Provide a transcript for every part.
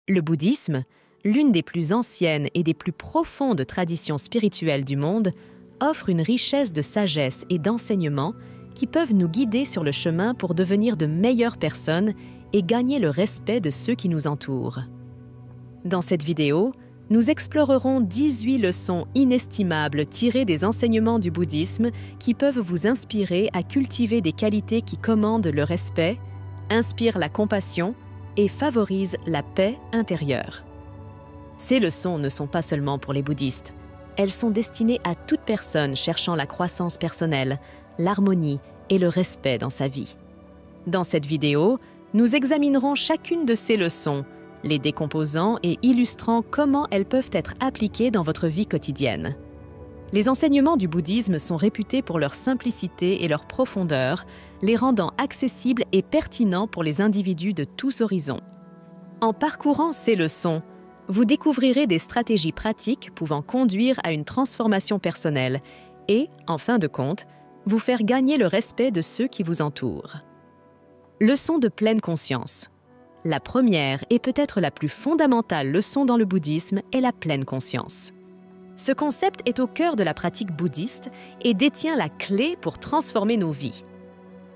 Le bouddhisme, l'une des plus anciennes et des plus profondes traditions spirituelles du monde, offre une richesse de sagesse et d'enseignements qui peuvent nous guider sur le chemin pour devenir de meilleures personnes et gagner le respect de ceux qui nous entourent. Dans cette vidéo, nous explorerons 18 leçons inestimables tirées des enseignements du bouddhisme qui peuvent vous inspirer à cultiver des qualités qui commandent le respect, inspirent la compassion et favorisent la paix intérieure. Ces leçons ne sont pas seulement pour les bouddhistes. Elles sont destinées à toute personne cherchant la croissance personnelle, l'harmonie et le respect dans sa vie. Dans cette vidéo, nous examinerons chacune de ces leçons, les décomposant et illustrant comment elles peuvent être appliquées dans votre vie quotidienne. Les enseignements du bouddhisme sont réputés pour leur simplicité et leur profondeur, les rendant accessibles et pertinents pour les individus de tous horizons. En parcourant ces leçons, vous découvrirez des stratégies pratiques pouvant conduire à une transformation personnelle et, en fin de compte, vous faire gagner le respect de ceux qui vous entourent. Leçon de pleine conscience. La première et peut-être la plus fondamentale leçon dans le bouddhisme est la pleine conscience. Ce concept est au cœur de la pratique bouddhiste et détient la clé pour transformer nos vies.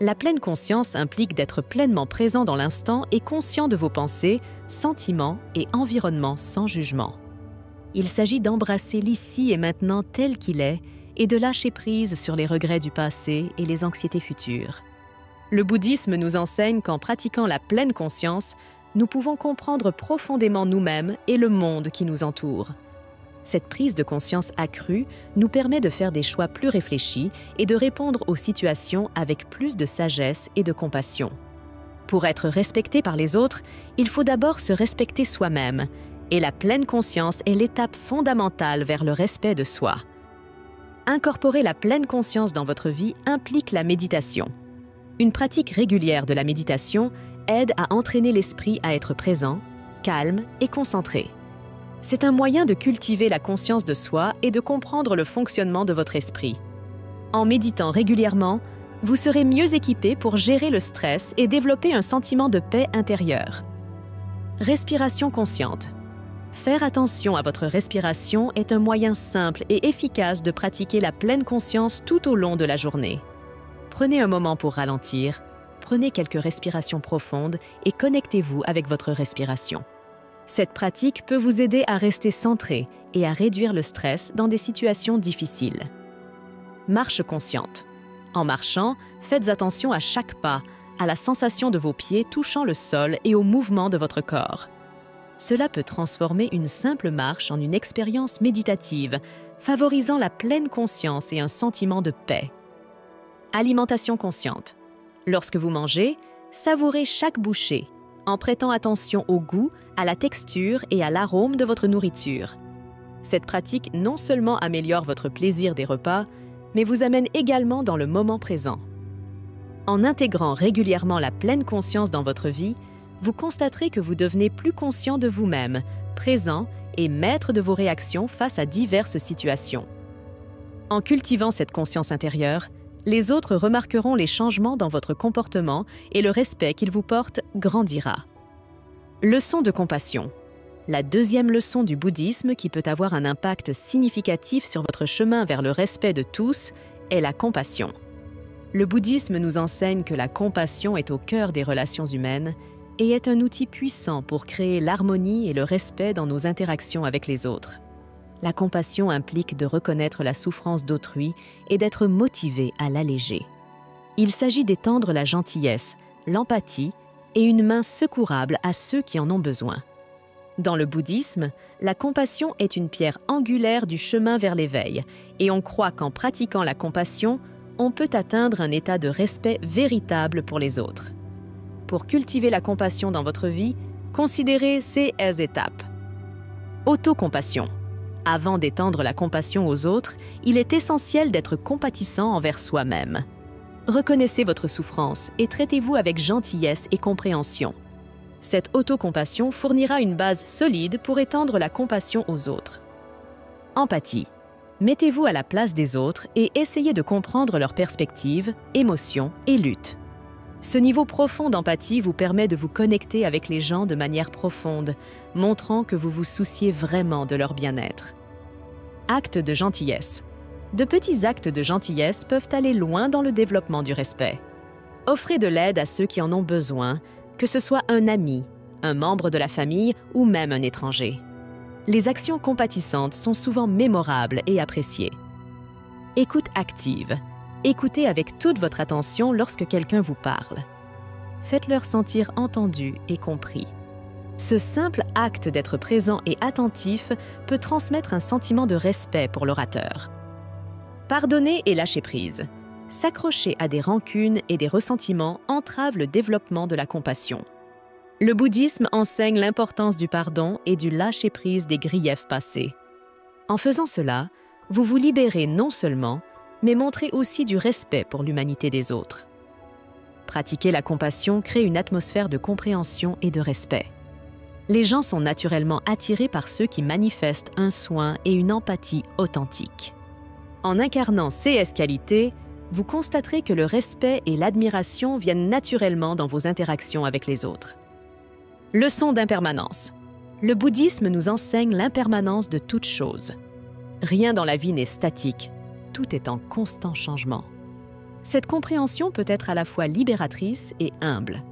La pleine conscience implique d'être pleinement présent dans l'instant et conscient de vos pensées, sentiments et environnement sans jugement. Il s'agit d'embrasser l'ici et maintenant tel qu'il est et de lâcher prise sur les regrets du passé et les anxiétés futures. Le bouddhisme nous enseigne qu'en pratiquant la pleine conscience, nous pouvons comprendre profondément nous-mêmes et le monde qui nous entoure. Cette prise de conscience accrue nous permet de faire des choix plus réfléchis et de répondre aux situations avec plus de sagesse et de compassion. Pour être respecté par les autres, il faut d'abord se respecter soi-même, et la pleine conscience est l'étape fondamentale vers le respect de soi. Incorporer la pleine conscience dans votre vie implique la méditation. Une pratique régulière de la méditation aide à entraîner l'esprit à être présent, calme et concentré. C'est un moyen de cultiver la conscience de soi et de comprendre le fonctionnement de votre esprit. En méditant régulièrement, vous serez mieux équipé pour gérer le stress et développer un sentiment de paix intérieure. Respiration consciente. Faire attention à votre respiration est un moyen simple et efficace de pratiquer la pleine conscience tout au long de la journée. Prenez un moment pour ralentir, prenez quelques respirations profondes et connectez-vous avec votre respiration. Cette pratique peut vous aider à rester centré et à réduire le stress dans des situations difficiles. Marche consciente. En marchant, faites attention à chaque pas, à la sensation de vos pieds touchant le sol et au mouvement de votre corps. Cela peut transformer une simple marche en une expérience méditative, favorisant la pleine conscience et un sentiment de paix. Alimentation consciente. Lorsque vous mangez, savourez chaque bouchée, en prêtant attention au goût, à la texture et à l'arôme de votre nourriture. Cette pratique non seulement améliore votre plaisir des repas, mais vous amène également dans le moment présent. En intégrant régulièrement la pleine conscience dans votre vie, vous constaterez que vous devenez plus conscient de vous-même, présent et maître de vos réactions face à diverses situations. En cultivant cette conscience intérieure, les autres remarqueront les changements dans votre comportement et le respect qu'ils vous portent grandira. Leçon de compassion. La deuxième leçon du bouddhisme qui peut avoir un impact significatif sur votre chemin vers le respect de tous est la compassion. Le bouddhisme nous enseigne que la compassion est au cœur des relations humaines et est un outil puissant pour créer l'harmonie et le respect dans nos interactions avec les autres. La compassion implique de reconnaître la souffrance d'autrui et d'être motivé à l'alléger. Il s'agit d'étendre la gentillesse, l'empathie et une main secourable à ceux qui en ont besoin. Dans le bouddhisme, la compassion est une pierre angulaire du chemin vers l'éveil et on croit qu'en pratiquant la compassion, on peut atteindre un état de respect véritable pour les autres. Pour cultiver la compassion dans votre vie, considérez ces étapes. Autocompassion. Avant d'étendre la compassion aux autres, il est essentiel d'être compatissant envers soi-même. Reconnaissez votre souffrance et traitez-vous avec gentillesse et compréhension. Cette autocompassion fournira une base solide pour étendre la compassion aux autres. Empathie. Mettez-vous à la place des autres et essayez de comprendre leurs perspectives, émotions et luttes. Ce niveau profond d'empathie vous permet de vous connecter avec les gens de manière profonde, montrant que vous vous souciez vraiment de leur bien-être. Actes de gentillesse. De petits actes de gentillesse peuvent aller loin dans le développement du respect. Offrez de l'aide à ceux qui en ont besoin, que ce soit un ami, un membre de la famille ou même un étranger. Les actions compatissantes sont souvent mémorables et appréciées. Écoute active. Écoutez avec toute votre attention lorsque quelqu'un vous parle. Faites-leur sentir entendus et compris. Ce simple acte d'être présent et attentif peut transmettre un sentiment de respect pour l'orateur. Pardonner et lâcher prise. S'accrocher à des rancunes et des ressentiments entrave le développement de la compassion. Le bouddhisme enseigne l'importance du pardon et du lâcher-prise des griefs passés. En faisant cela, vous vous libérez non seulement, mais montrez aussi du respect pour l'humanité des autres. Pratiquer la compassion crée une atmosphère de compréhension et de respect. Les gens sont naturellement attirés par ceux qui manifestent un soin et une empathie authentiques. En incarnant ces qualités, vous constaterez que le respect et l'admiration viennent naturellement dans vos interactions avec les autres. Leçon d'impermanence. Le bouddhisme nous enseigne l'impermanence de toute chose. Rien dans la vie n'est statique, tout est en constant changement. Cette compréhension peut être à la fois libératrice et humble.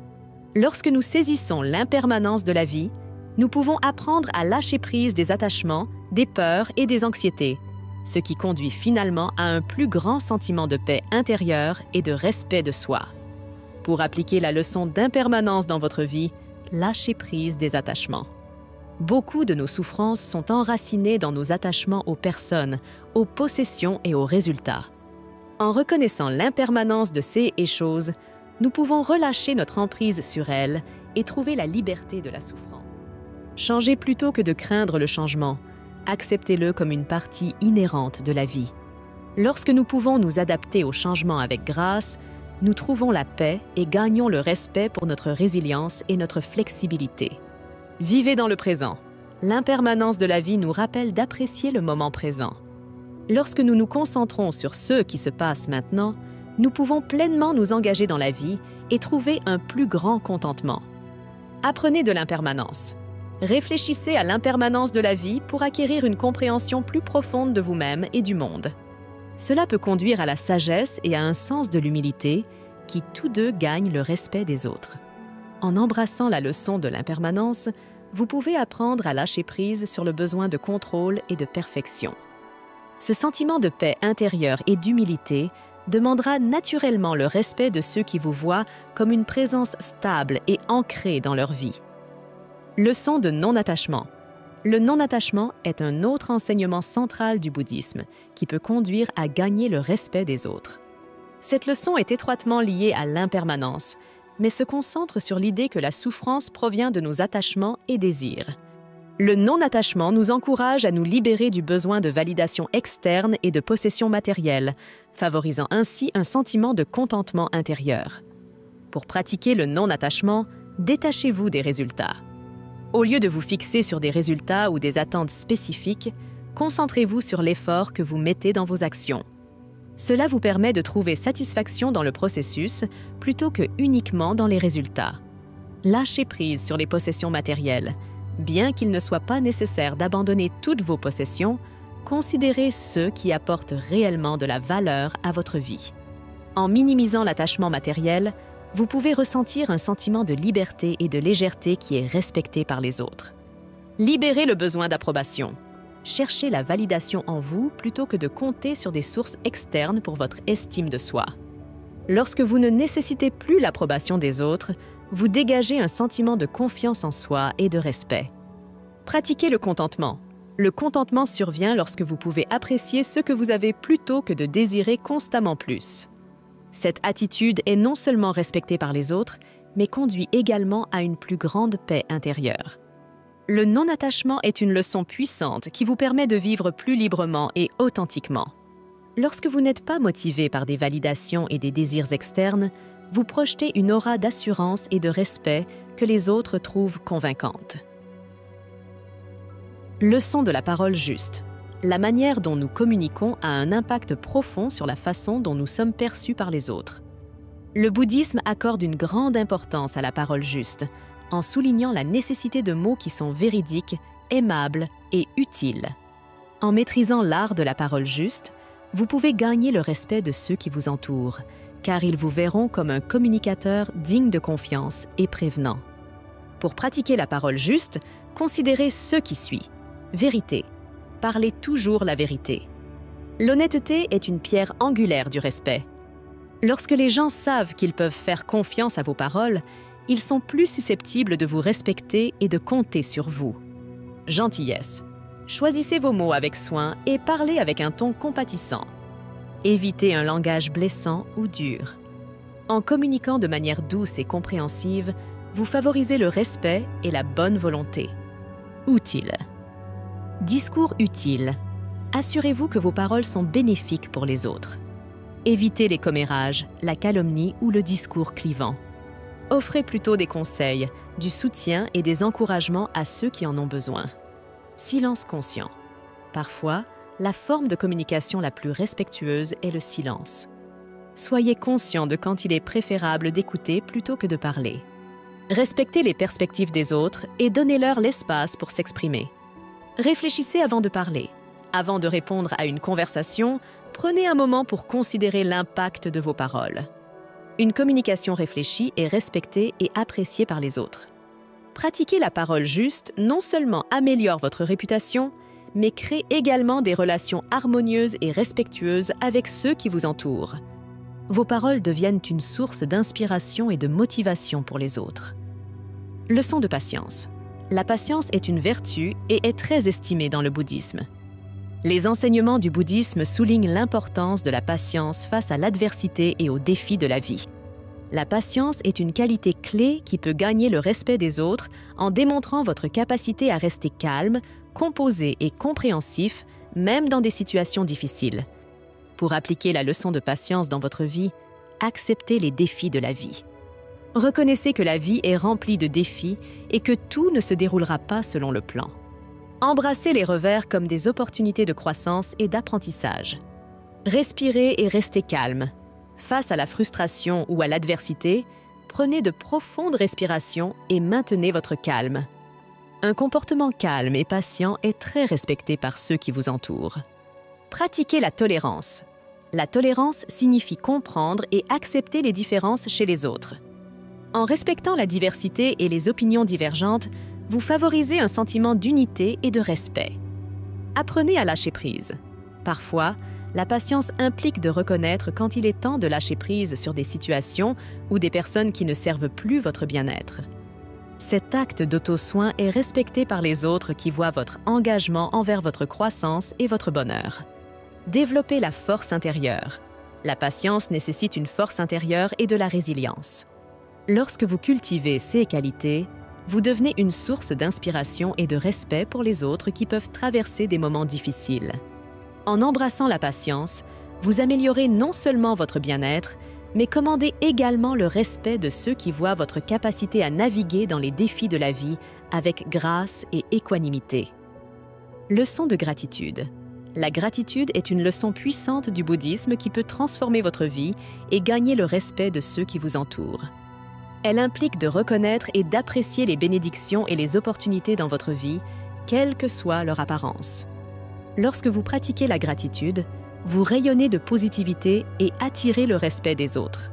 Lorsque nous saisissons l'impermanence de la vie, nous pouvons apprendre à lâcher prise des attachements, des peurs et des anxiétés, ce qui conduit finalement à un plus grand sentiment de paix intérieure et de respect de soi. Pour appliquer la leçon d'impermanence dans votre vie, lâchez prise des attachements. Beaucoup de nos souffrances sont enracinées dans nos attachements aux personnes, aux possessions et aux résultats. En reconnaissant l'impermanence de ces choses, nous pouvons relâcher notre emprise sur elles et trouver la liberté de la souffrance. Changez plutôt que de craindre le changement. Acceptez-le comme une partie inhérente de la vie. Lorsque nous pouvons nous adapter au changement avec grâce, nous trouvons la paix et gagnons le respect pour notre résilience et notre flexibilité. Vivez dans le présent. L'impermanence de la vie nous rappelle d'apprécier le moment présent. Lorsque nous nous concentrons sur ce qui se passe maintenant, nous pouvons pleinement nous engager dans la vie et trouver un plus grand contentement. Apprenez de l'impermanence. Réfléchissez à l'impermanence de la vie pour acquérir une compréhension plus profonde de vous-même et du monde. Cela peut conduire à la sagesse et à un sens de l'humilité qui tous deux gagnent le respect des autres. En embrassant la leçon de l'impermanence, vous pouvez apprendre à lâcher prise sur le besoin de contrôle et de perfection. Ce sentiment de paix intérieure et d'humilité demandera naturellement le respect de ceux qui vous voient comme une présence stable et ancrée dans leur vie. Leçon de non-attachement. Le non-attachement est un autre enseignement central du bouddhisme qui peut conduire à gagner le respect des autres. Cette leçon est étroitement liée à l'impermanence, mais se concentre sur l'idée que la souffrance provient de nos attachements et désirs. Le non-attachement nous encourage à nous libérer du besoin de validation externe et de possession matérielle, favorisant ainsi un sentiment de contentement intérieur. Pour pratiquer le non-attachement, détachez-vous des résultats. Au lieu de vous fixer sur des résultats ou des attentes spécifiques, concentrez-vous sur l'effort que vous mettez dans vos actions. Cela vous permet de trouver satisfaction dans le processus plutôt que uniquement dans les résultats. Lâchez prise sur les possessions matérielles. Bien qu'il ne soit pas nécessaire d'abandonner toutes vos possessions, considérez ceux qui apportent réellement de la valeur à votre vie. En minimisant l'attachement matériel, vous pouvez ressentir un sentiment de liberté et de légèreté qui est respecté par les autres. Libérez le besoin d'approbation. Cherchez la validation en vous plutôt que de compter sur des sources externes pour votre estime de soi. Lorsque vous ne nécessitez plus l'approbation des autres, vous dégagez un sentiment de confiance en soi et de respect. Pratiquez le contentement. Le contentement survient lorsque vous pouvez apprécier ce que vous avez plutôt que de désirer constamment plus. Cette attitude est non seulement respectée par les autres, mais conduit également à une plus grande paix intérieure. Le non-attachement est une leçon puissante qui vous permet de vivre plus librement et authentiquement. Lorsque vous n'êtes pas motivé par des validations et des désirs externes, vous projetez une aura d'assurance et de respect que les autres trouvent convaincante. Leçon de la parole juste. La manière dont nous communiquons a un impact profond sur la façon dont nous sommes perçus par les autres. Le bouddhisme accorde une grande importance à la parole juste, en soulignant la nécessité de mots qui sont véridiques, aimables et utiles. En maîtrisant l'art de la parole juste, vous pouvez gagner le respect de ceux qui vous entourent, car ils vous verront comme un communicateur digne de confiance et prévenant. Pour pratiquer la parole juste, considérez ce qui suit. Vérité. Parlez toujours la vérité. L'honnêteté est une pierre angulaire du respect. Lorsque les gens savent qu'ils peuvent faire confiance à vos paroles, ils sont plus susceptibles de vous respecter et de compter sur vous. Gentillesse. Choisissez vos mots avec soin et parlez avec un ton compatissant. Évitez un langage blessant ou dur. En communiquant de manière douce et compréhensive, vous favorisez le respect et la bonne volonté. Utile. Discours utile. Assurez-vous que vos paroles sont bénéfiques pour les autres. Évitez les commérages, la calomnie ou le discours clivant. Offrez plutôt des conseils, du soutien et des encouragements à ceux qui en ont besoin. Silence conscient. Parfois, la forme de communication la plus respectueuse est le silence. Soyez conscient de quand il est préférable d'écouter plutôt que de parler. Respectez les perspectives des autres et donnez-leur l'espace pour s'exprimer. Réfléchissez avant de parler. Avant de répondre à une conversation, prenez un moment pour considérer l'impact de vos paroles. Une communication réfléchie est respectée et appréciée par les autres. Pratiquer la parole juste non seulement améliore votre réputation, mais crée également des relations harmonieuses et respectueuses avec ceux qui vous entourent. Vos paroles deviennent une source d'inspiration et de motivation pour les autres. Leçon de patience. La patience est une vertu et est très estimée dans le bouddhisme. Les enseignements du bouddhisme soulignent l'importance de la patience face à l'adversité et aux défis de la vie. La patience est une qualité clé qui peut gagner le respect des autres en démontrant votre capacité à rester calme, composé et compréhensif, même dans des situations difficiles. Pour appliquer la leçon de patience dans votre vie, acceptez les défis de la vie. Reconnaissez que la vie est remplie de défis et que tout ne se déroulera pas selon le plan. Embrassez les revers comme des opportunités de croissance et d'apprentissage. Respirez et restez calme. Face à la frustration ou à l'adversité, prenez de profondes respirations et maintenez votre calme. Un comportement calme et patient est très respecté par ceux qui vous entourent. Pratiquez la tolérance. La tolérance signifie comprendre et accepter les différences chez les autres. En respectant la diversité et les opinions divergentes, vous favorisez un sentiment d'unité et de respect. Apprenez à lâcher prise. Parfois, la patience implique de reconnaître quand il est temps de lâcher prise sur des situations ou des personnes qui ne servent plus votre bien-être. Cet acte d'auto-soin est respecté par les autres qui voient votre engagement envers votre croissance et votre bonheur. Développez la force intérieure. La patience nécessite une force intérieure et de la résilience. Lorsque vous cultivez ces qualités, vous devenez une source d'inspiration et de respect pour les autres qui peuvent traverser des moments difficiles. En embrassant la patience, vous améliorez non seulement votre bien-être, mais commandez également le respect de ceux qui voient votre capacité à naviguer dans les défis de la vie avec grâce et équanimité. Leçon de gratitude. La gratitude est une leçon puissante du bouddhisme qui peut transformer votre vie et gagner le respect de ceux qui vous entourent. Elle implique de reconnaître et d'apprécier les bénédictions et les opportunités dans votre vie, quelle que soit leur apparence. Lorsque vous pratiquez la gratitude, vous rayonnez de positivité et attirez le respect des autres.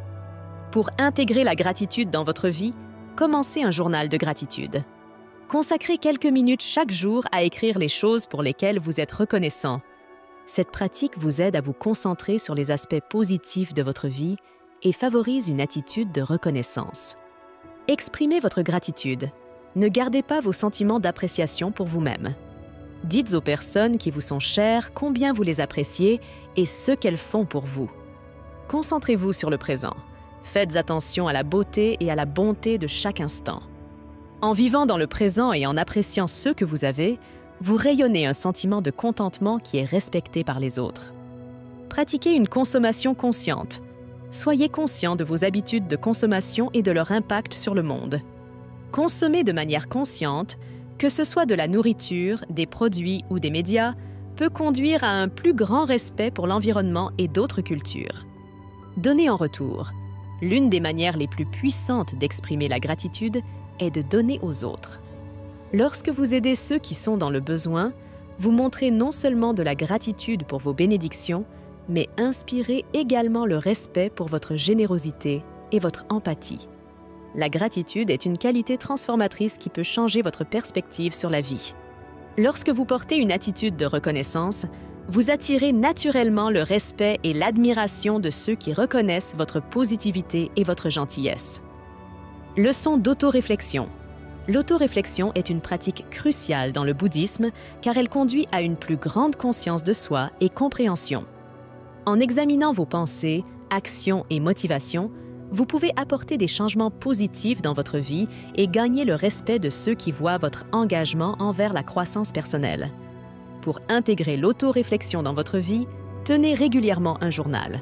Pour intégrer la gratitude dans votre vie, commencez un journal de gratitude. Consacrez quelques minutes chaque jour à écrire les choses pour lesquelles vous êtes reconnaissant. Cette pratique vous aide à vous concentrer sur les aspects positifs de votre vie et favorise une attitude de reconnaissance. Exprimez votre gratitude. Ne gardez pas vos sentiments d'appréciation pour vous-même. Dites aux personnes qui vous sont chères combien vous les appréciez et ce qu'elles font pour vous. Concentrez-vous sur le présent. Faites attention à la beauté et à la bonté de chaque instant. En vivant dans le présent et en appréciant ce que vous avez, vous rayonnez un sentiment de contentement qui est respecté par les autres. Pratiquez une consommation consciente. Soyez conscient de vos habitudes de consommation et de leur impact sur le monde. Consommez de manière consciente, que ce soit de la nourriture, des produits ou des médias, peut conduire à un plus grand respect pour l'environnement et d'autres cultures. Donnez en retour. L'une des manières les plus puissantes d'exprimer la gratitude est de donner aux autres. Lorsque vous aidez ceux qui sont dans le besoin, vous montrez non seulement de la gratitude pour vos bénédictions, mais inspirez également le respect pour votre générosité et votre empathie. La gratitude est une qualité transformatrice qui peut changer votre perspective sur la vie. Lorsque vous portez une attitude de reconnaissance, vous attirez naturellement le respect et l'admiration de ceux qui reconnaissent votre positivité et votre gentillesse. Leçon d'autoréflexion. L'autoréflexion est une pratique cruciale dans le bouddhisme car elle conduit à une plus grande conscience de soi et compréhension. En examinant vos pensées, actions et motivations, vous pouvez apporter des changements positifs dans votre vie et gagner le respect de ceux qui voient votre engagement envers la croissance personnelle. Pour intégrer l'autoréflexion dans votre vie, tenez régulièrement un journal.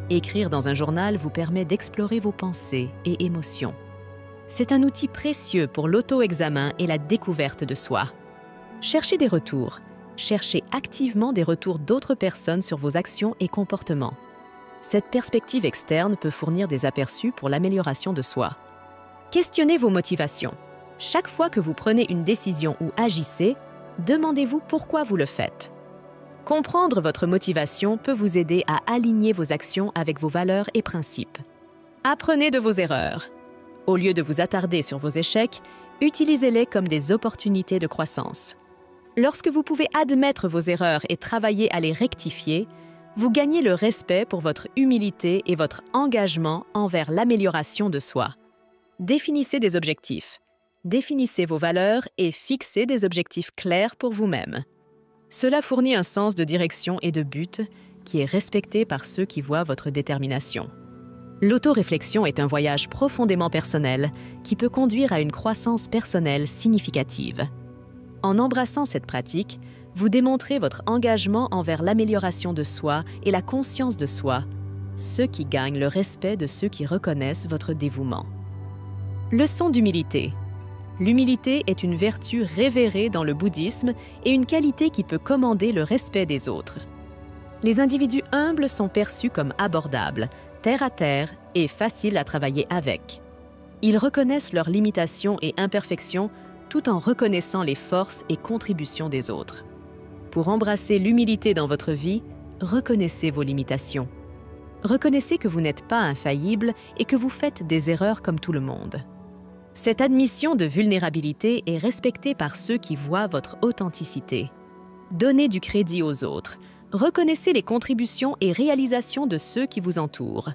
Écrire dans un journal vous permet d'explorer vos pensées et émotions. C'est un outil précieux pour l'auto-examen et la découverte de soi. Cherchez des retours. Cherchez activement des retours d'autres personnes sur vos actions et comportements. Cette perspective externe peut fournir des aperçus pour l'amélioration de soi. Questionnez vos motivations. Chaque fois que vous prenez une décision ou agissez, demandez-vous pourquoi vous le faites. Comprendre votre motivation peut vous aider à aligner vos actions avec vos valeurs et principes. Apprenez de vos erreurs. Au lieu de vous attarder sur vos échecs, utilisez-les comme des opportunités de croissance. Lorsque vous pouvez admettre vos erreurs et travailler à les rectifier, vous gagnez le respect pour votre humilité et votre engagement envers l'amélioration de soi. Définissez des objectifs. Définissez vos valeurs et fixez des objectifs clairs pour vous-même. Cela fournit un sens de direction et de but qui est respecté par ceux qui voient votre détermination. L'autoréflexion est un voyage profondément personnel qui peut conduire à une croissance personnelle significative. En embrassant cette pratique, vous démontrez votre engagement envers l'amélioration de soi et la conscience de soi, ce qui gagne le respect de ceux qui reconnaissent votre dévouement. Leçon d'humilité. L'humilité est une vertu révérée dans le bouddhisme et une qualité qui peut commander le respect des autres. Les individus humbles sont perçus comme abordables, terre à terre et faciles à travailler avec. Ils reconnaissent leurs limitations et imperfections tout en reconnaissant les forces et contributions des autres. Pour embrasser l'humilité dans votre vie, reconnaissez vos limitations. Reconnaissez que vous n'êtes pas infaillible et que vous faites des erreurs comme tout le monde. Cette admission de vulnérabilité est respectée par ceux qui voient votre authenticité. Donnez du crédit aux autres. Reconnaissez les contributions et réalisations de ceux qui vous entourent.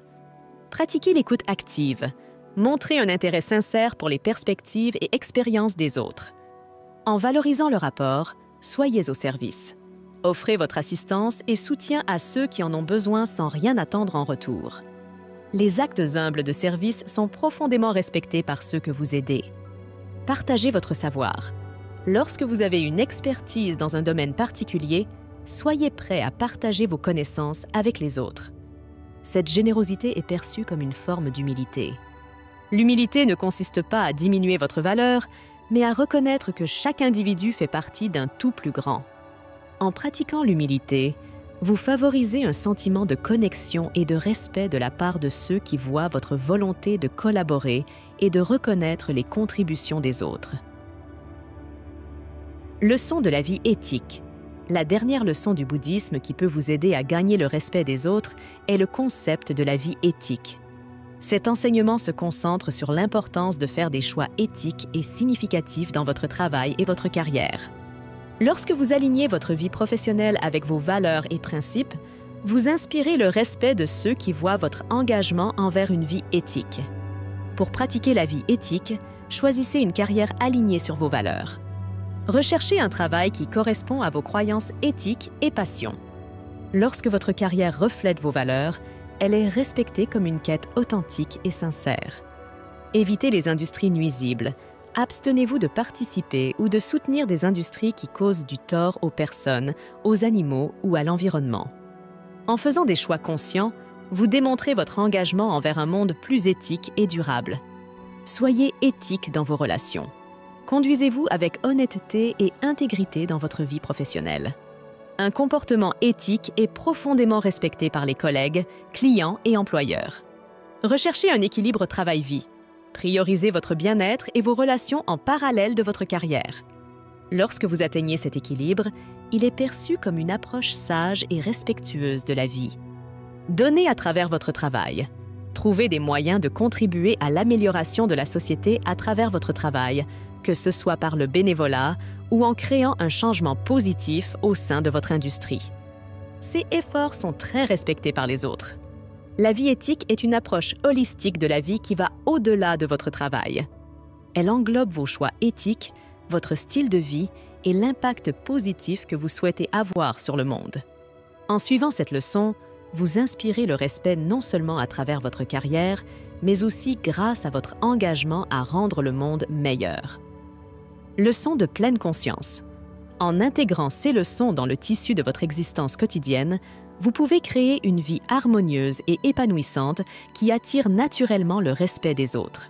Pratiquez l'écoute active. Montrez un intérêt sincère pour les perspectives et expériences des autres. En valorisant le rapport, soyez au service. Offrez votre assistance et soutien à ceux qui en ont besoin sans rien attendre en retour. Les actes humbles de service sont profondément respectés par ceux que vous aidez. Partagez votre savoir. Lorsque vous avez une expertise dans un domaine particulier, soyez prêt à partager vos connaissances avec les autres. Cette générosité est perçue comme une forme d'humilité. L'humilité ne consiste pas à diminuer votre valeur, mais à reconnaître que chaque individu fait partie d'un tout plus grand. En pratiquant l'humilité, vous favorisez un sentiment de connexion et de respect de la part de ceux qui voient votre volonté de collaborer et de reconnaître les contributions des autres. Leçon de la vie éthique. La dernière leçon du bouddhisme qui peut vous aider à gagner le respect des autres est le concept de la vie éthique. Cet enseignement se concentre sur l'importance de faire des choix éthiques et significatifs dans votre travail et votre carrière. Lorsque vous alignez votre vie professionnelle avec vos valeurs et principes, vous inspirez le respect de ceux qui voient votre engagement envers une vie éthique. Pour pratiquer la vie éthique, choisissez une carrière alignée sur vos valeurs. Recherchez un travail qui correspond à vos croyances éthiques et passions. Lorsque votre carrière reflète vos valeurs, elle est respectée comme une quête authentique et sincère. Évitez les industries nuisibles. Abstenez-vous de participer ou de soutenir des industries qui causent du tort aux personnes, aux animaux ou à l'environnement. En faisant des choix conscients, vous démontrez votre engagement envers un monde plus éthique et durable. Soyez éthique dans vos relations. Conduisez-vous avec honnêteté et intégrité dans votre vie professionnelle. Un comportement éthique est profondément respecté par les collègues, clients et employeurs. Recherchez un équilibre travail-vie. Priorisez votre bien-être et vos relations en parallèle de votre carrière. Lorsque vous atteignez cet équilibre, il est perçu comme une approche sage et respectueuse de la vie. Donnez à travers votre travail. Trouvez des moyens de contribuer à l'amélioration de la société à travers votre travail, que ce soit par le bénévolat ou en créant un changement positif au sein de votre industrie. Ces efforts sont très respectés par les autres. La vie éthique est une approche holistique de la vie qui va au-delà de votre travail. Elle englobe vos choix éthiques, votre style de vie et l'impact positif que vous souhaitez avoir sur le monde. En suivant cette leçon, vous inspirez le respect non seulement à travers votre carrière, mais aussi grâce à votre engagement à rendre le monde meilleur. Leçon de pleine conscience. En intégrant ces leçons dans le tissu de votre existence quotidienne, vous pouvez créer une vie harmonieuse et épanouissante qui attire naturellement le respect des autres.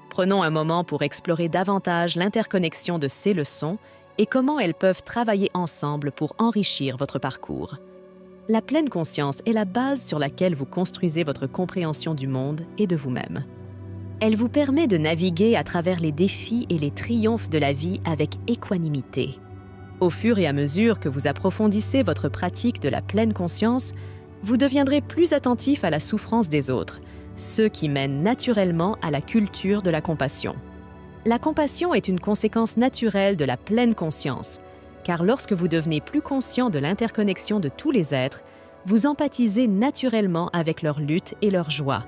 Prenons un moment pour explorer davantage l'interconnexion de ces leçons et comment elles peuvent travailler ensemble pour enrichir votre parcours. La pleine conscience est la base sur laquelle vous construisez votre compréhension du monde et de vous-même. Elle vous permet de naviguer à travers les défis et les triomphes de la vie avec équanimité. Au fur et à mesure que vous approfondissez votre pratique de la pleine conscience, vous deviendrez plus attentif à la souffrance des autres, ce qui mène naturellement à la culture de la compassion. La compassion est une conséquence naturelle de la pleine conscience, car lorsque vous devenez plus conscient de l'interconnexion de tous les êtres, vous empathisez naturellement avec leurs luttes et leurs joies.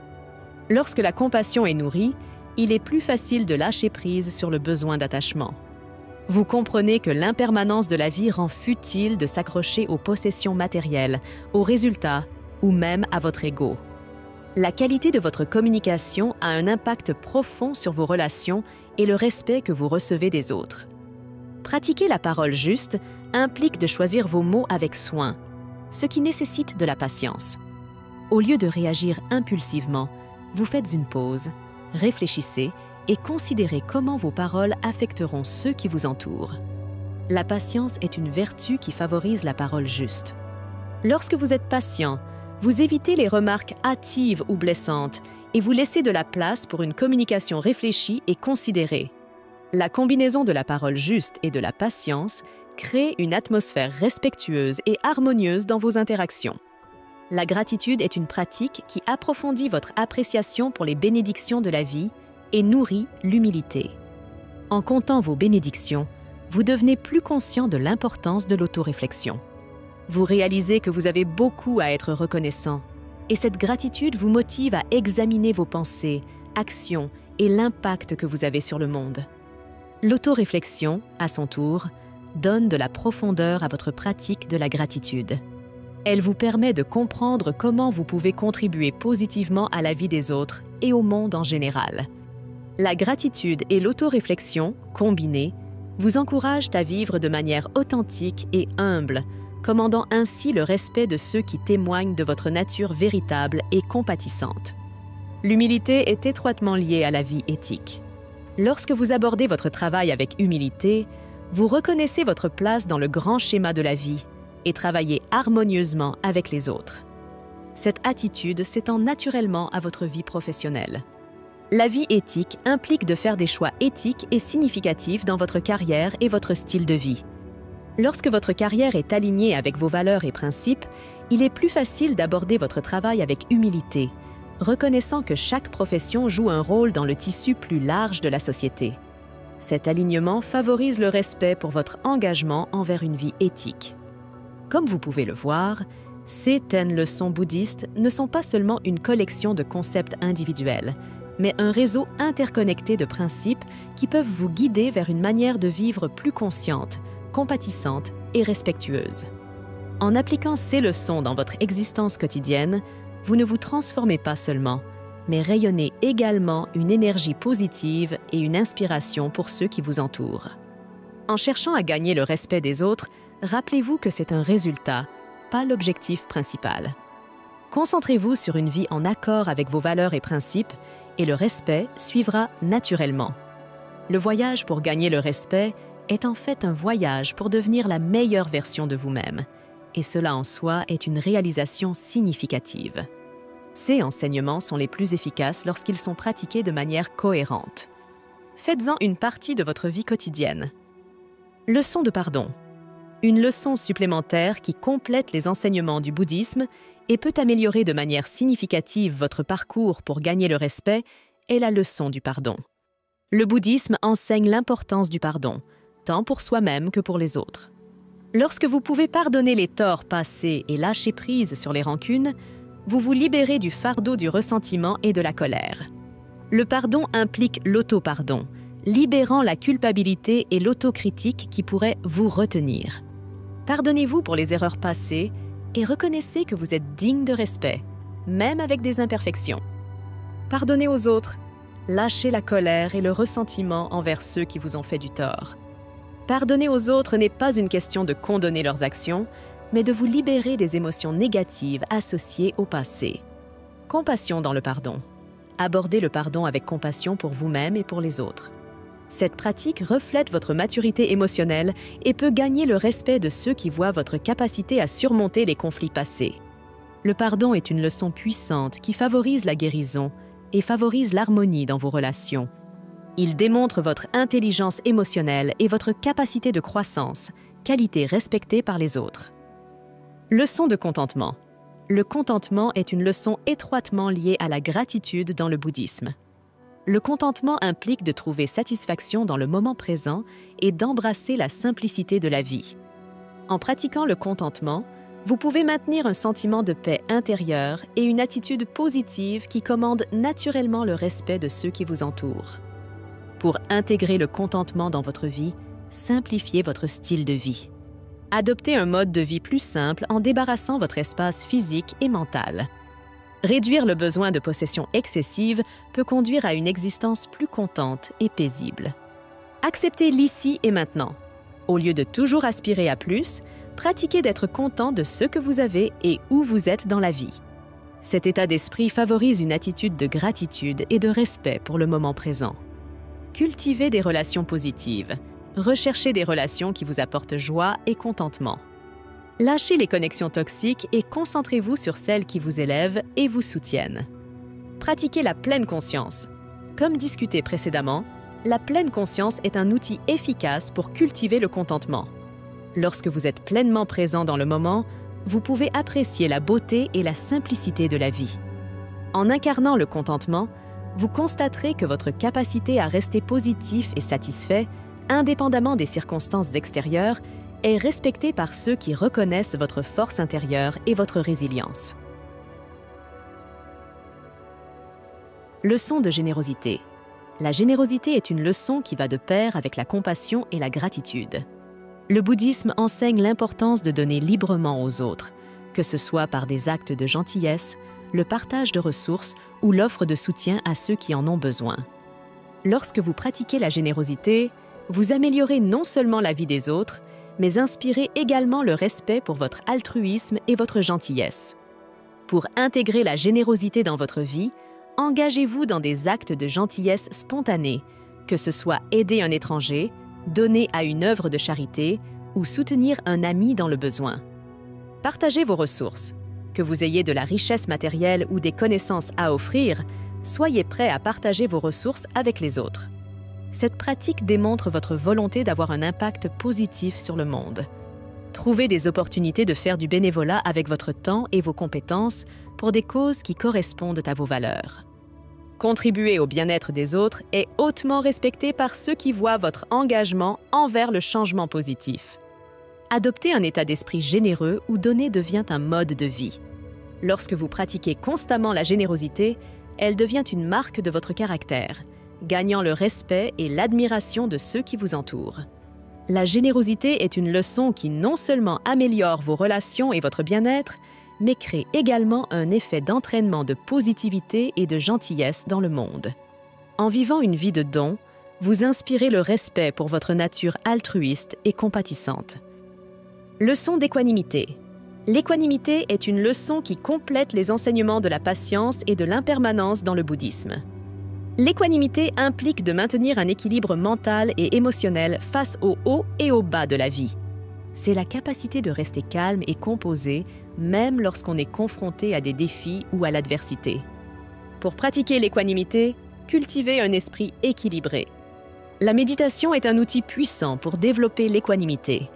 Lorsque la compassion est nourrie, il est plus facile de lâcher prise sur le besoin d'attachement. Vous comprenez que l'impermanence de la vie rend futile de s'accrocher aux possessions matérielles, aux résultats ou même à votre ego. La qualité de votre communication a un impact profond sur vos relations et le respect que vous recevez des autres. Pratiquer la parole juste implique de choisir vos mots avec soin, ce qui nécessite de la patience. Au lieu de réagir impulsivement, vous faites une pause, réfléchissez et considérez comment vos paroles affecteront ceux qui vous entourent. La patience est une vertu qui favorise la parole juste. Lorsque vous êtes patient, vous évitez les remarques hâtives ou blessantes et vous laissez de la place pour une communication réfléchie et considérée. La combinaison de la parole juste et de la patience crée une atmosphère respectueuse et harmonieuse dans vos interactions. La gratitude est une pratique qui approfondit votre appréciation pour les bénédictions de la vie et nourrit l'humilité. En comptant vos bénédictions, vous devenez plus conscient de l'importance de l'autoréflexion. Vous réalisez que vous avez beaucoup à être reconnaissant, et cette gratitude vous motive à examiner vos pensées, actions et l'impact que vous avez sur le monde. L'autoréflexion, à son tour, donne de la profondeur à votre pratique de la gratitude. Elle vous permet de comprendre comment vous pouvez contribuer positivement à la vie des autres et au monde en général. La gratitude et l'autoréflexion, combinées, vous encouragent à vivre de manière authentique et humble, commandant ainsi le respect de ceux qui témoignent de votre nature véritable et compatissante. L'humilité est étroitement liée à la vie éthique. Lorsque vous abordez votre travail avec humilité, vous reconnaissez votre place dans le grand schéma de la vie et travaillez harmonieusement avec les autres. Cette attitude s'étend naturellement à votre vie professionnelle. La vie éthique implique de faire des choix éthiques et significatifs dans votre carrière et votre style de vie. Lorsque votre carrière est alignée avec vos valeurs et principes, il est plus facile d'aborder votre travail avec humilité, reconnaissant que chaque profession joue un rôle dans le tissu plus large de la société. Cet alignement favorise le respect pour votre engagement envers une vie éthique. Comme vous pouvez le voir, ces 10 leçons bouddhistes ne sont pas seulement une collection de concepts individuels, mais un réseau interconnecté de principes qui peuvent vous guider vers une manière de vivre plus consciente, compatissante et respectueuse. En appliquant ces leçons dans votre existence quotidienne, vous ne vous transformez pas seulement, mais rayonnez également une énergie positive et une inspiration pour ceux qui vous entourent. En cherchant à gagner le respect des autres, rappelez-vous que c'est un résultat, pas l'objectif principal. Concentrez-vous sur une vie en accord avec vos valeurs et principes, et le respect suivra naturellement. Le voyage pour gagner le respect est en fait un voyage pour devenir la meilleure version de vous-même, et cela en soi est une réalisation significative. Ces enseignements sont les plus efficaces lorsqu'ils sont pratiqués de manière cohérente. Faites-en une partie de votre vie quotidienne. Leçon de pardon. Une leçon supplémentaire qui complète les enseignements du bouddhisme et peut améliorer de manière significative votre parcours pour gagner le respect est la leçon du pardon. Le bouddhisme enseigne l'importance du pardon, tant pour soi-même que pour les autres. Lorsque vous pouvez pardonner les torts passés et lâcher prise sur les rancunes, vous vous libérez du fardeau du ressentiment et de la colère. Le pardon implique l'auto-pardon, libérant la culpabilité et l'autocritique qui pourraient vous retenir. Pardonnez-vous pour les erreurs passées et reconnaissez que vous êtes digne de respect, même avec des imperfections. Pardonnez aux autres, lâchez la colère et le ressentiment envers ceux qui vous ont fait du tort. Pardonner aux autres n'est pas une question de condamner leurs actions, mais de vous libérer des émotions négatives associées au passé. Compassion dans le pardon. Abordez le pardon avec compassion pour vous-même et pour les autres. Cette pratique reflète votre maturité émotionnelle et peut gagner le respect de ceux qui voient votre capacité à surmonter les conflits passés. Le pardon est une leçon puissante qui favorise la guérison et favorise l'harmonie dans vos relations. Il démontre votre intelligence émotionnelle et votre capacité de croissance, qualité respectée par les autres. Leçon de contentement. Le contentement est une leçon étroitement liée à la gratitude dans le bouddhisme. Le contentement implique de trouver satisfaction dans le moment présent et d'embrasser la simplicité de la vie. En pratiquant le contentement, vous pouvez maintenir un sentiment de paix intérieure et une attitude positive qui commande naturellement le respect de ceux qui vous entourent. Pour intégrer le contentement dans votre vie, simplifiez votre style de vie. Adoptez un mode de vie plus simple en débarrassant votre espace physique et mental. Réduire le besoin de possession excessive peut conduire à une existence plus contente et paisible. Acceptez l'ici et maintenant. Au lieu de toujours aspirer à plus, pratiquez d'être content de ce que vous avez et où vous êtes dans la vie. Cet état d'esprit favorise une attitude de gratitude et de respect pour le moment présent. Cultivez des relations positives. Recherchez des relations qui vous apportent joie et contentement. Lâchez les connexions toxiques et concentrez-vous sur celles qui vous élèvent et vous soutiennent. Pratiquez la pleine conscience. Comme discuté précédemment, la pleine conscience est un outil efficace pour cultiver le contentement. Lorsque vous êtes pleinement présent dans le moment, vous pouvez apprécier la beauté et la simplicité de la vie. En incarnant le contentement, vous constaterez que votre capacité à rester positif et satisfait, indépendamment des circonstances extérieures, est respectée par ceux qui reconnaissent votre force intérieure et votre résilience. Leçon de générosité. La générosité est une leçon qui va de pair avec la compassion et la gratitude. Le bouddhisme enseigne l'importance de donner librement aux autres, que ce soit par des actes de gentillesse, le partage de ressources ou l'offre de soutien à ceux qui en ont besoin. Lorsque vous pratiquez la générosité, vous améliorez non seulement la vie des autres, mais inspirez également le respect pour votre altruisme et votre gentillesse. Pour intégrer la générosité dans votre vie, engagez-vous dans des actes de gentillesse spontanés, que ce soit aider un étranger, donner à une œuvre de charité ou soutenir un ami dans le besoin. Partagez vos ressources. Que vous ayez de la richesse matérielle ou des connaissances à offrir, soyez prêt à partager vos ressources avec les autres. Cette pratique démontre votre volonté d'avoir un impact positif sur le monde. Trouvez des opportunités de faire du bénévolat avec votre temps et vos compétences pour des causes qui correspondent à vos valeurs. Contribuer au bien-être des autres est hautement respecté par ceux qui voient votre engagement envers le changement positif. Adoptez un état d'esprit généreux où donner devient un mode de vie. Lorsque vous pratiquez constamment la générosité, elle devient une marque de votre caractère, gagnant le respect et l'admiration de ceux qui vous entourent. La générosité est une leçon qui non seulement améliore vos relations et votre bien-être, mais crée également un effet d'entraînement de positivité et de gentillesse dans le monde. En vivant une vie de don, vous inspirez le respect pour votre nature altruiste et compatissante. Leçon d'équanimité. L'équanimité est une leçon qui complète les enseignements de la patience et de l'impermanence dans le bouddhisme. L'équanimité implique de maintenir un équilibre mental et émotionnel face au haut et au bas de la vie. C'est la capacité de rester calme et composé même lorsqu'on est confronté à des défis ou à l'adversité. Pour pratiquer l'équanimité, cultivez un esprit équilibré. La méditation est un outil puissant pour développer l'équanimité.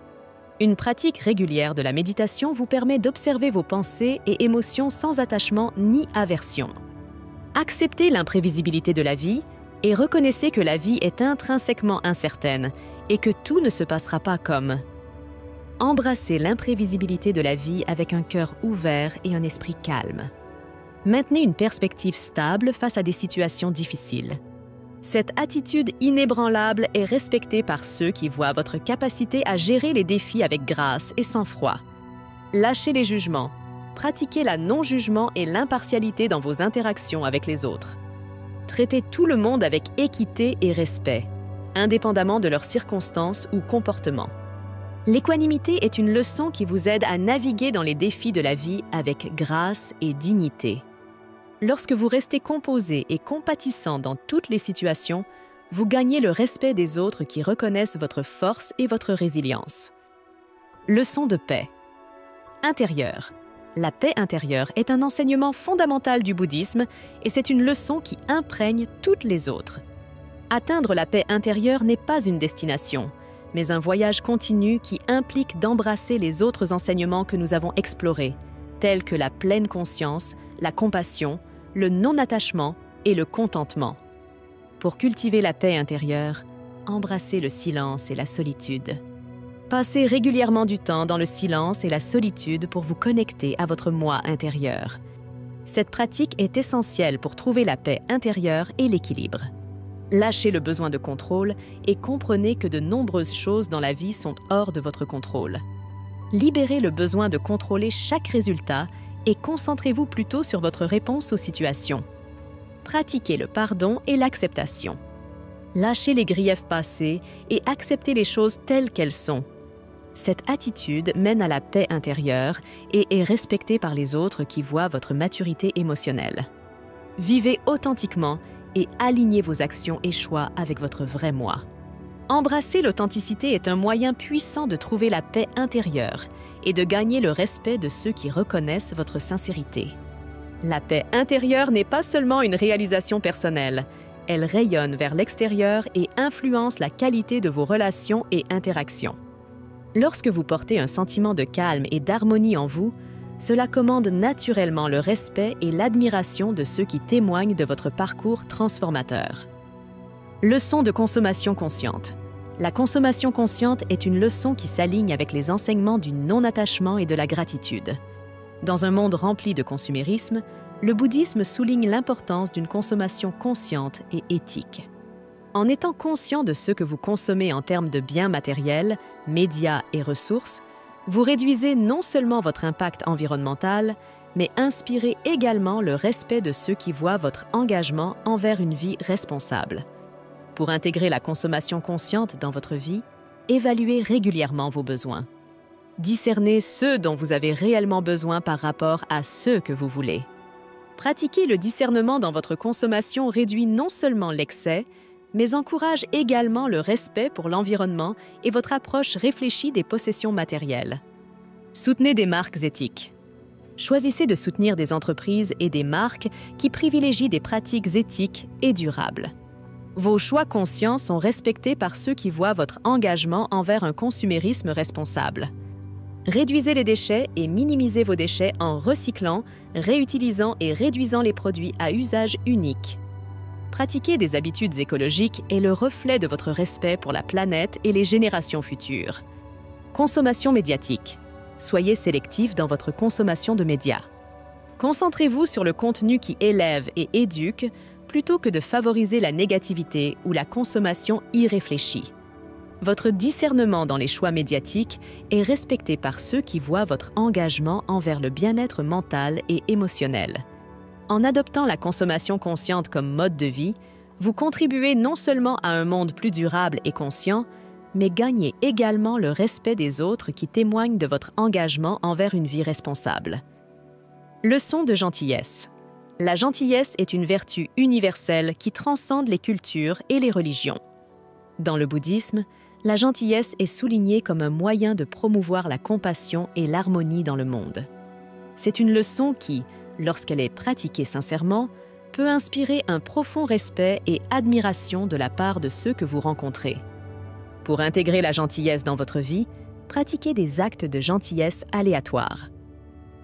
Une pratique régulière de la méditation vous permet d'observer vos pensées et émotions sans attachement ni aversion. Acceptez l'imprévisibilité de la vie et reconnaissez que la vie est intrinsèquement incertaine et que tout ne se passera pas comme. Embrassez l'imprévisibilité de la vie avec un cœur ouvert et un esprit calme. Maintenez une perspective stable face à des situations difficiles. Cette attitude inébranlable est respectée par ceux qui voient votre capacité à gérer les défis avec grâce et sang-froid. Lâchez les jugements. Pratiquez la non-jugement et l'impartialité dans vos interactions avec les autres. Traitez tout le monde avec équité et respect, indépendamment de leurs circonstances ou comportements. L'équanimité est une leçon qui vous aide à naviguer dans les défis de la vie avec grâce et dignité. Lorsque vous restez composé et compatissant dans toutes les situations, vous gagnez le respect des autres qui reconnaissent votre force et votre résilience. Leçon de paix. Intérieure. La paix intérieure est un enseignement fondamental du bouddhisme et c'est une leçon qui imprègne toutes les autres. Atteindre la paix intérieure n'est pas une destination, mais un voyage continu qui implique d'embrasser les autres enseignements que nous avons explorés, tels que la pleine conscience, la compassion, le non-attachement et le contentement. Pour cultiver la paix intérieure, embrassez le silence et la solitude. Passez régulièrement du temps dans le silence et la solitude pour vous connecter à votre moi intérieur. Cette pratique est essentielle pour trouver la paix intérieure et l'équilibre. Lâchez le besoin de contrôle et comprenez que de nombreuses choses dans la vie sont hors de votre contrôle. Libérez le besoin de contrôler chaque résultat et concentrez-vous plutôt sur votre réponse aux situations. Pratiquez le pardon et l'acceptation. Lâchez les griefs passés et acceptez les choses telles qu'elles sont. Cette attitude mène à la paix intérieure et est respectée par les autres qui voient votre maturité émotionnelle. Vivez authentiquement et alignez vos actions et choix avec votre vrai moi. Embrasser l'authenticité est un moyen puissant de trouver la paix intérieure et de gagner le respect de ceux qui reconnaissent votre sincérité. La paix intérieure n'est pas seulement une réalisation personnelle, elle rayonne vers l'extérieur et influence la qualité de vos relations et interactions. Lorsque vous portez un sentiment de calme et d'harmonie en vous, cela commande naturellement le respect et l'admiration de ceux qui témoignent de votre parcours transformateur. Leçon de consommation consciente. La consommation consciente est une leçon qui s'aligne avec les enseignements du non-attachement et de la gratitude. Dans un monde rempli de consumérisme, le bouddhisme souligne l'importance d'une consommation consciente et éthique. En étant conscient de ce que vous consommez en termes de biens matériels, médias et ressources, vous réduisez non seulement votre impact environnemental, mais inspirez également le respect de ceux qui voient votre engagement envers une vie responsable. Pour intégrer la consommation consciente dans votre vie, évaluez régulièrement vos besoins. Discernez ceux dont vous avez réellement besoin par rapport à ceux que vous voulez. Pratiquer le discernement dans votre consommation réduit non seulement l'excès, mais encourage également le respect pour l'environnement et votre approche réfléchie des possessions matérielles. Soutenez des marques éthiques. Choisissez de soutenir des entreprises et des marques qui privilégient des pratiques éthiques et durables. Vos choix conscients sont respectés par ceux qui voient votre engagement envers un consumérisme responsable. Réduisez les déchets et minimisez vos déchets en recyclant, réutilisant et réduisant les produits à usage unique. Pratiquer des habitudes écologiques est le reflet de votre respect pour la planète et les générations futures. Consommation médiatique. Soyez sélectif dans votre consommation de médias. Concentrez-vous sur le contenu qui élève et éduque plutôt que de favoriser la négativité ou la consommation irréfléchie. Votre discernement dans les choix médiatiques est respecté par ceux qui voient votre engagement envers le bien-être mental et émotionnel. En adoptant la consommation consciente comme mode de vie, vous contribuez non seulement à un monde plus durable et conscient, mais gagnez également le respect des autres qui témoignent de votre engagement envers une vie responsable. Leçon de gentillesse. La gentillesse est une vertu universelle qui transcende les cultures et les religions. Dans le bouddhisme, la gentillesse est soulignée comme un moyen de promouvoir la compassion et l'harmonie dans le monde. C'est une leçon qui, lorsqu'elle est pratiquée sincèrement, peut inspirer un profond respect et admiration de la part de ceux que vous rencontrez. Pour intégrer la gentillesse dans votre vie, pratiquez des actes de gentillesse aléatoires.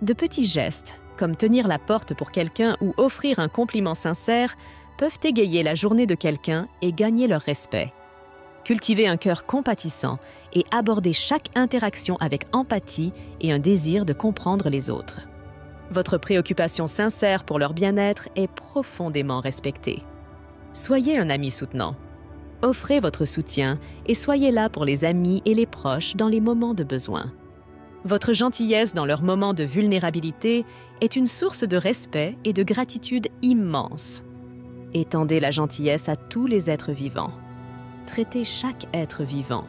De petits gestes, comme tenir la porte pour quelqu'un ou offrir un compliment sincère, peuvent égayer la journée de quelqu'un et gagner leur respect. Cultivez un cœur compatissant et abordez chaque interaction avec empathie et un désir de comprendre les autres. Votre préoccupation sincère pour leur bien-être est profondément respectée. Soyez un ami soutenant. Offrez votre soutien et soyez là pour les amis et les proches dans les moments de besoin. Votre gentillesse dans leurs moments de vulnérabilité est une source de respect et de gratitude immense. Étendez la gentillesse à tous les êtres vivants. Traitez chaque être vivant,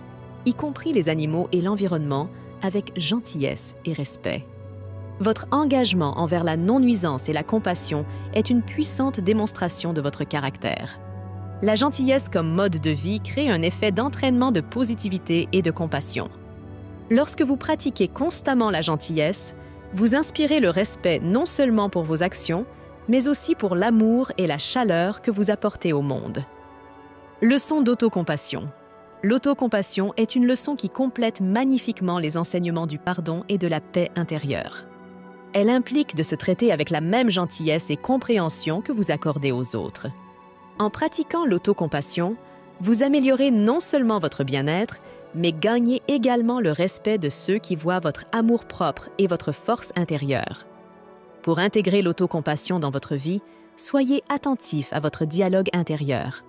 y compris les animaux et l'environnement, avec gentillesse et respect. Votre engagement envers la non-nuisance et la compassion est une puissante démonstration de votre caractère. La gentillesse comme mode de vie crée un effet d'entraînement de positivité et de compassion. Lorsque vous pratiquez constamment la gentillesse, vous inspirez le respect non seulement pour vos actions, mais aussi pour l'amour et la chaleur que vous apportez au monde. Leçon d'autocompassion. L'autocompassion est une leçon qui complète magnifiquement les enseignements du pardon et de la paix intérieure. Elle implique de se traiter avec la même gentillesse et compréhension que vous accordez aux autres. En pratiquant l'autocompassion, vous améliorez non seulement votre bien-être, mais gagnez également le respect de ceux qui voient votre amour-propre et votre force intérieure. Pour intégrer l'autocompassion dans votre vie, soyez attentif à votre dialogue intérieur.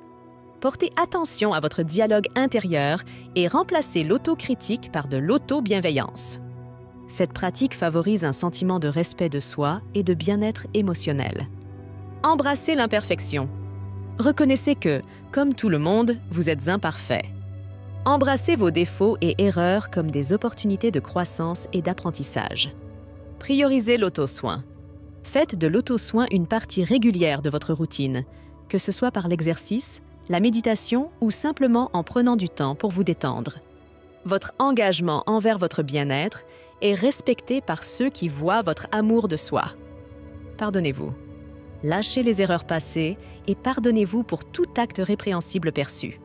Portez attention à votre dialogue intérieur et remplacez l'autocritique par de l'auto-bienveillance. Cette pratique favorise un sentiment de respect de soi et de bien-être émotionnel. Embrassez l'imperfection. Reconnaissez que, comme tout le monde, vous êtes imparfait. Embrassez vos défauts et erreurs comme des opportunités de croissance et d'apprentissage. Priorisez l'auto-soin. Faites de l'auto-soin une partie régulière de votre routine, que ce soit par l'exercice, la méditation ou simplement en prenant du temps pour vous détendre. Votre engagement envers votre bien-être est respecté par ceux qui voient votre amour de soi. Pardonnez-vous. Lâchez les erreurs passées et pardonnez-vous pour tout acte répréhensible perçu.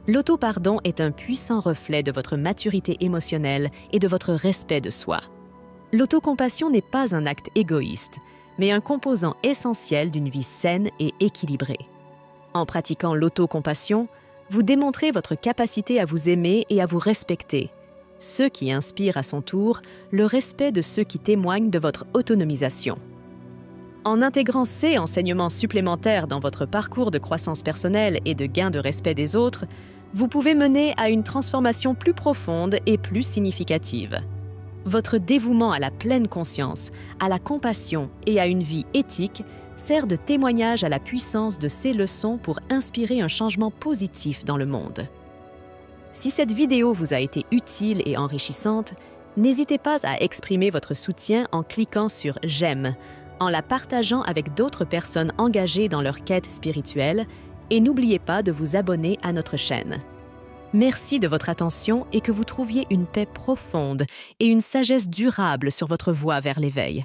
L'auto-pardon est un puissant reflet de votre maturité émotionnelle et de votre respect de soi. L'autocompassion n'est pas un acte égoïste, mais un composant essentiel d'une vie saine et équilibrée. En pratiquant l'autocompassion, vous démontrez votre capacité à vous aimer et à vous respecter, ce qui inspire à son tour le respect de ceux qui témoignent de votre autonomisation. En intégrant ces enseignements supplémentaires dans votre parcours de croissance personnelle et de gain de respect des autres, vous pouvez mener à une transformation plus profonde et plus significative. Votre dévouement à la pleine conscience, à la compassion et à une vie éthique sert de témoignage à la puissance de ces leçons pour inspirer un changement positif dans le monde. Si cette vidéo vous a été utile et enrichissante, n'hésitez pas à exprimer votre soutien en cliquant sur « J'aime », en la partageant avec d'autres personnes engagées dans leur quête spirituelle et n'oubliez pas de vous abonner à notre chaîne. Merci de votre attention et que vous trouviez une paix profonde et une sagesse durable sur votre voie vers l'éveil.